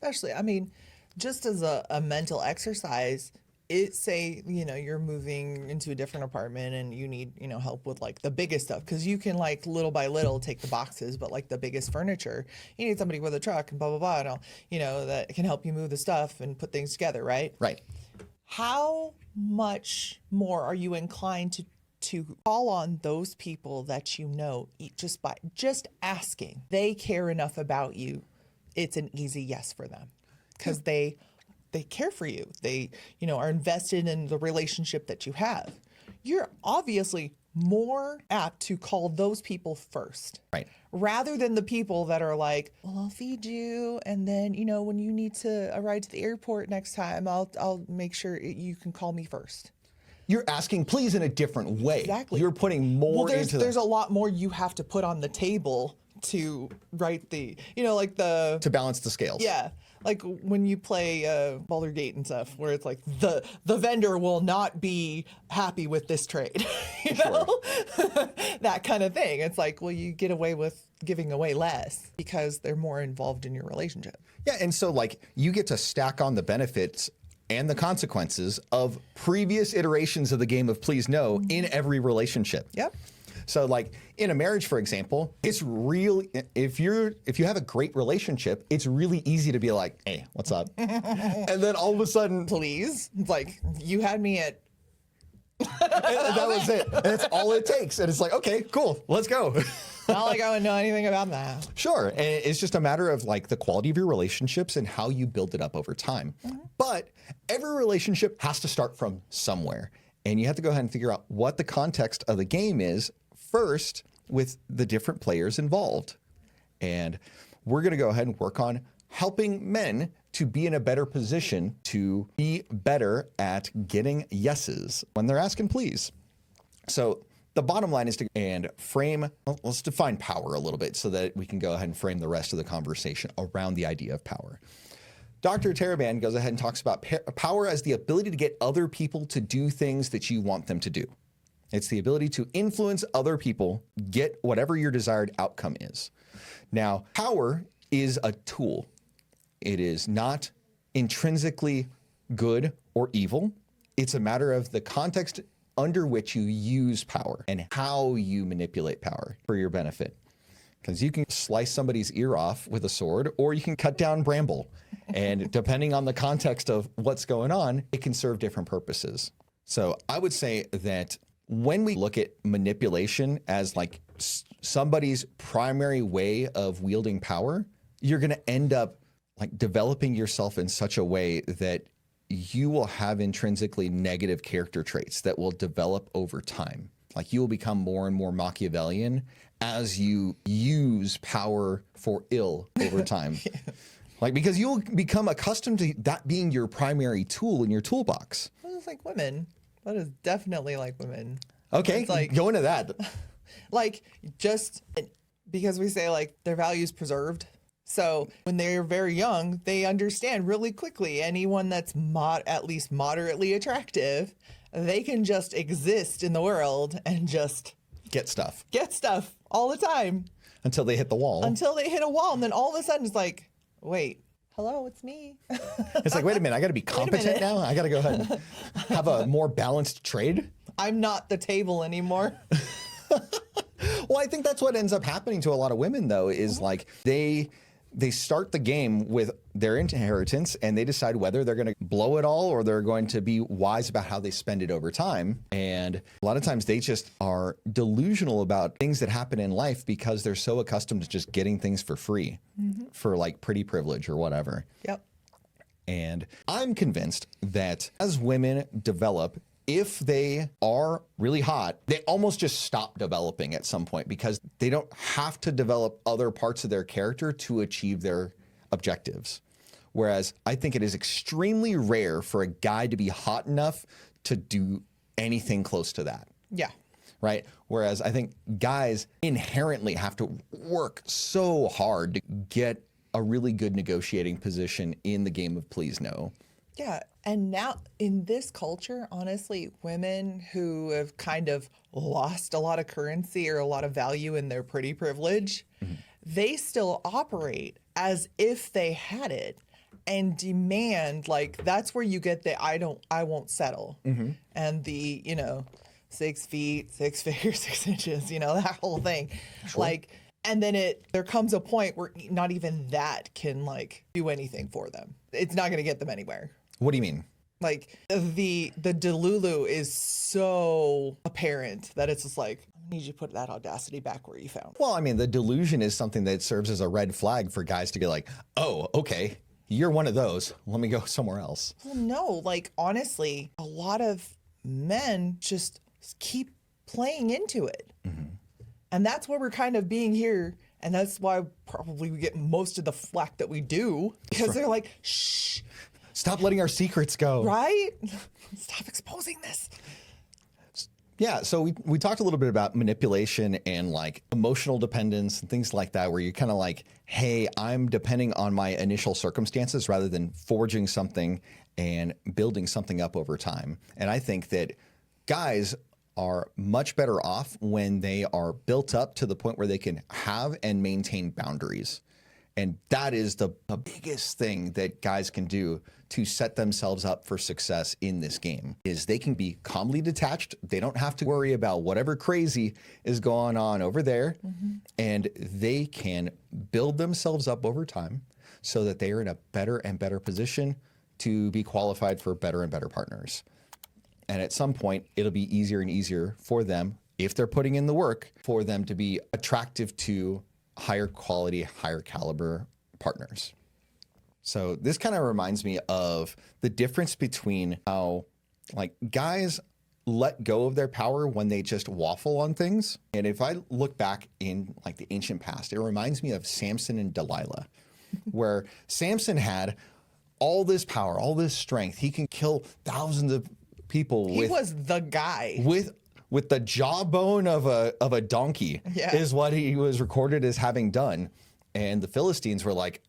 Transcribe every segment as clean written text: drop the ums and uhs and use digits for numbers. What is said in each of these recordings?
especially, I mean, just as a mental exercise, say, you're moving into a different apartment and you need, help with like the biggest stuff. Cause you can like little by little take the boxes, but like the biggest furniture, you need somebody with a truck and blah, blah, blah. And all, that can help you move the stuff and put things together. Right. Right. How much more are you inclined to call on those people that just asking? They care enough about you. It's an easy yes for them because they care for you. They, are invested in the relationship that you have. You're obviously more apt to call those people first. Right. Rather than the people that are like, well, I'll feed you. And then, when you need to ride to the airport next time, I'll make sure you can call me first. You're asking please in a different way. Exactly. You're putting more into there's a lot more you have to put on the table to write the, to balance the scales. Yeah. Like when you play Baldur's Gate and stuff, where it's like the vendor will not be happy with this trade, know? That kind of thing. It's like, well, you get away with giving away less because they're more involved in your relationship. Yeah, and so like you get to stack on the benefits and the consequences of previous iterations of the game of Please No in every relationship. Yep. So like in a marriage, for example, it's real. If you have a great relationship, it's really easy to be like, hey, what's up? And then all of a sudden, please, it's like you had me at. And that was it. And that's all it takes. And it's like, okay, cool, let's go. Not like I would know anything about that. Sure. And it's just a matter of like the quality of your relationships and how you build it up over time. Mm-hmm. But every relationship has to start from somewhere. And you have to go ahead and figure out what the context of the game is first with the different players involved. And we're going to go ahead and work on helping men to be in a better position to be better at getting yeses when they're asking please. So the bottom line is let's define power a little bit so that we can go ahead and frame the rest of the conversation around the idea of power. Dr. Taraban goes ahead and talks about power as the ability to get other people to do things that you want them to do. It's the ability to influence other people, get whatever your desired outcome is. Now, power is a tool. It is not intrinsically good or evil. It's a matter of the context under which you use power and how you manipulate power for your benefit. Because you can slice somebody's ear off with a sword, or you can cut down bramble. And depending on the context of what's going on, it can serve different purposes. So I would say that when we look at manipulation as like somebody's primary way of wielding power, you're going to end up like developing yourself in such a way that you will have intrinsically negative character traits that will develop over time. Like you will become more and more Machiavellian as you use power for ill over time. Yeah. Like, because you'll become accustomed to that being your primary tool in your toolbox. Well, it's like women. That is definitely like women. Okay, like, go into that. Like, just because we say like their values preserved. So when they're very young, they understand really quickly anyone that's at least moderately attractive, they can just exist in the world and just get stuff all the time. Until they hit the wall. Until they hit a wall. And then all of a sudden it's like, wait, hello, it's me. It's like, wait a minute, I got to be competent now? I got to go ahead and have a more balanced trade? I'm not the table anymore. Well, I think that's what ends up happening to a lot of women, though, is like they start the game with their inheritance and they decide whether they're going to blow it all or they're going to be wise about how they spend it over time. And a lot of times they just are delusional about things that happen in life because they're so accustomed to just getting things for free for like pretty privilege or whatever. Yep. And I'm convinced that as women develop, if they are really hot, they almost just stop developing at some point because they don't have to develop other parts of their character to achieve their objectives. Whereas I think it is extremely rare for a guy to be hot enough to do anything close to that. Yeah. Right? Whereas I think guys inherently have to work so hard to get a really good negotiating position in the game of Please No. Yeah. And now in this culture, honestly, women who have kind of lost a lot of currency or a lot of value in their pretty privilege, they still operate as if they had it, and demand, like that's where you get the I won't settle. And the, 6 feet, 6 figures, 6 inches, that whole thing. Like, and then there comes a point where not even that can like do anything for them. It's not going to get them anywhere. What do you mean? Like the delulu is so apparent that it's just like, I need you to put that audacity back where you found it. Well, I mean, the delusion is something that serves as a red flag for guys to get like, oh, okay, you're one of those. Let me go somewhere else. Well, no, like honestly, a lot of men just keep playing into it. And that's where we're kind of being here. And that's why probably we get most of the flack that we do, because they're like, shh. Stop letting our secrets go. Right? Stop exposing this. Yeah, so we talked a little bit about manipulation and like emotional dependence and things like that, where you're kind of like, hey, I'm depending on my initial circumstances rather than forging something and building something up over time. And I think that guys are much better off when they are built up to the point where they can have and maintain boundaries. And that is the biggest thing that guys can do to set themselves up for success in this game, is they can be calmly detached. They don't have to worry about whatever crazy is going on over there. And they can build themselves up over time so that they are in a better and better position to be qualified for better and better partners. And at some point, it'll be easier and easier for them, if they're putting in the work, for them to be attractive to higher quality, higher caliber partners. So this kind of reminds me of the difference between how like guys let go of their power when they just waffle on things. And if I look back in like the ancient past, it reminds me of Samson and Delilah, where Samson had all this power, all this strength. He can kill thousands of people. He was the guy. With the jawbone of a donkey, is what he was recorded as having done. And the Philistines were like,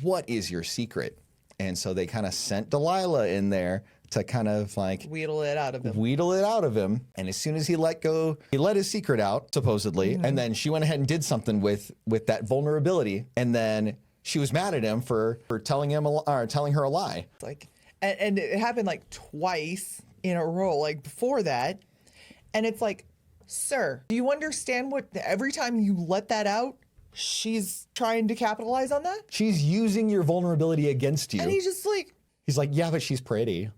what is your secret? And so they kind of sent Delilah in there to kind of like wheedle it out of him. And as soon as he let go, he let his secret out, supposedly. And then she went ahead and did something with that vulnerability. And then she was mad at him for telling her a lie. Like, and it happened like twice in a row, like before that. And it's like, sir, do you understand what every time you let that out, she's trying to capitalize on that? She's using your vulnerability against you. And he's like, yeah, but she's pretty.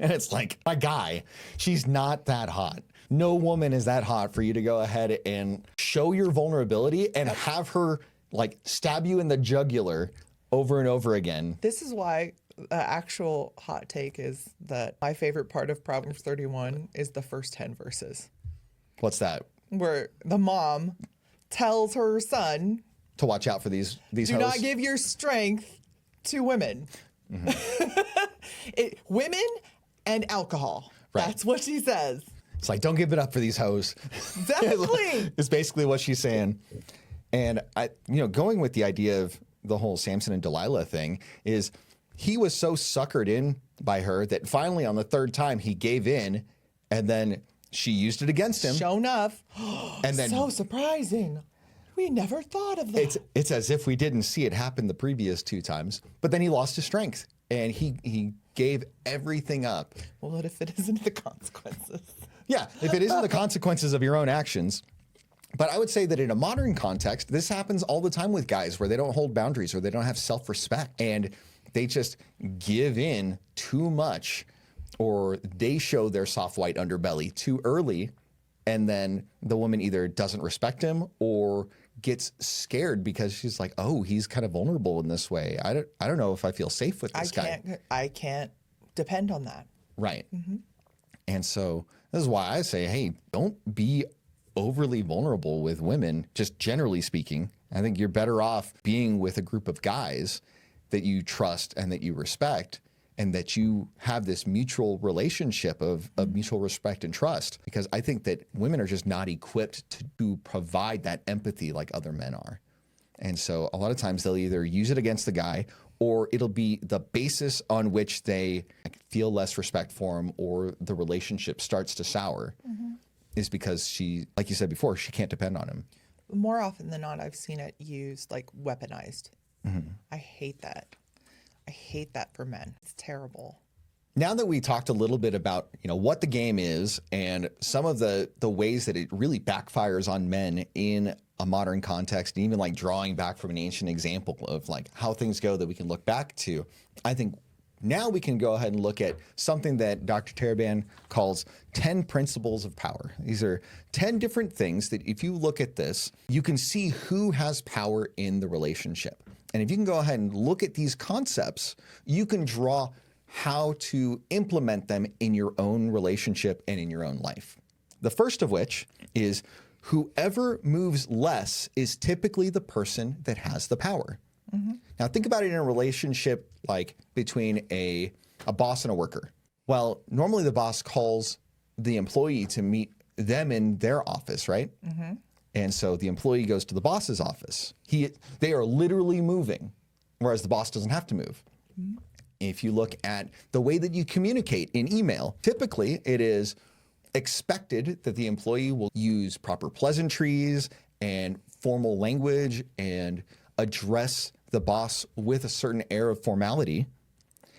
And it's like, my guy, she's not that hot. No woman is that hot for you to go ahead and show your vulnerability and have her like stab you in the jugular over and over again. This is why the actual hot take is that my favorite part of Proverbs 31 is the first 10 verses. What's that? Where the mom tells her son to watch out for these do hoes. not give your strength to women. Women and alcohol. Right. That's what she says. It's like, don't give it up for these hoes. Exactly. It's basically what she's saying. And going with the idea of the whole Samson and Delilah thing is, he was so suckered in by her that finally on the third time he gave in, and then she used it against him. Sure enough. And then so surprising. We never thought of that. It's as if we didn't see it happen the previous 2 times. But then he lost his strength and he gave everything up. Well, what if it isn't the consequences? Yeah, if it isn't the consequences of your own actions. But I would say that in a modern context, this happens all the time with guys where they don't hold boundaries or they don't have self-respect. And they just give in too much, or they show their soft white underbelly too early, and then the woman either doesn't respect him or gets scared because she's like, oh, he's kind of vulnerable in this way. I don't know if I feel safe with this guy. I can't depend on that. Right. And so this is why I say, hey, don't be overly vulnerable with women, just generally speaking. I think you're better off being with a group of guys that you trust and that you respect, and that you have this mutual relationship of mutual respect and trust. Because I think that women are just not equipped to provide that empathy like other men are. And so a lot of times they'll either use it against the guy, or it'll be the basis on which they feel less respect for him, or the relationship starts to sour, is because she, like you said before, she can't depend on him. More often than not, I've seen it used like weaponized. I hate that. hate that for men. It's terrible. Now that we talked a little bit about, what the game is and some of the ways that it really backfires on men in a modern context, and even like drawing back from an ancient example of like how things go that we can look back to, I think now we can go ahead and look at something that Dr. Taraban calls 10 principles of power. These are 10 different things that if you look at this, you can see who has power in the relationship. And if you can go ahead and look at these concepts, you can draw how to implement them in your own relationship and in your own life. The first of which is whoever moves less is typically the person that has the power. Mm-hmm. Now think about it in a relationship like between a boss and a worker. Well, normally the boss calls the employee to meet them in their office, right? Mm-hmm. And so the employee goes to the boss's office. They are literally moving, whereas the boss doesn't have to move. Mm-hmm. If you look at the way that you communicate in email, typically it is expected that the employee will use proper pleasantries and formal language and address the boss with a certain air of formality.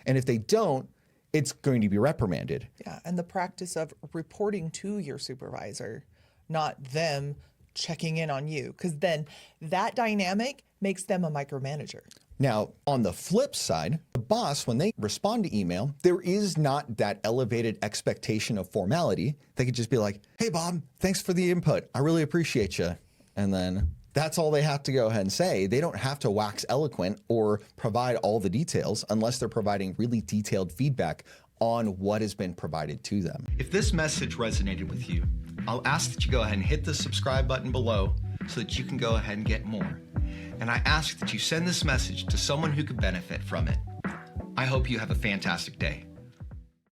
And if they don't, it's going to be reprimanded. Yeah, and the practice of reporting to your supervisor, not them checking in on you, because then that dynamic makes them a micromanager. Now, on the flip side, the boss, when they respond to email, there is not that elevated expectation of formality. They could just be like, hey, Bob, thanks for the input. I really appreciate you. And then that's all they have to go ahead and say. They don't have to wax eloquent or provide all the details unless they're providing really detailed feedback on what has been provided to them. If this message resonated with you, I'll ask that you go ahead and hit the subscribe button below so that you can go ahead and get more. And I ask that you send this message to someone who could benefit from it. I hope you have a fantastic day.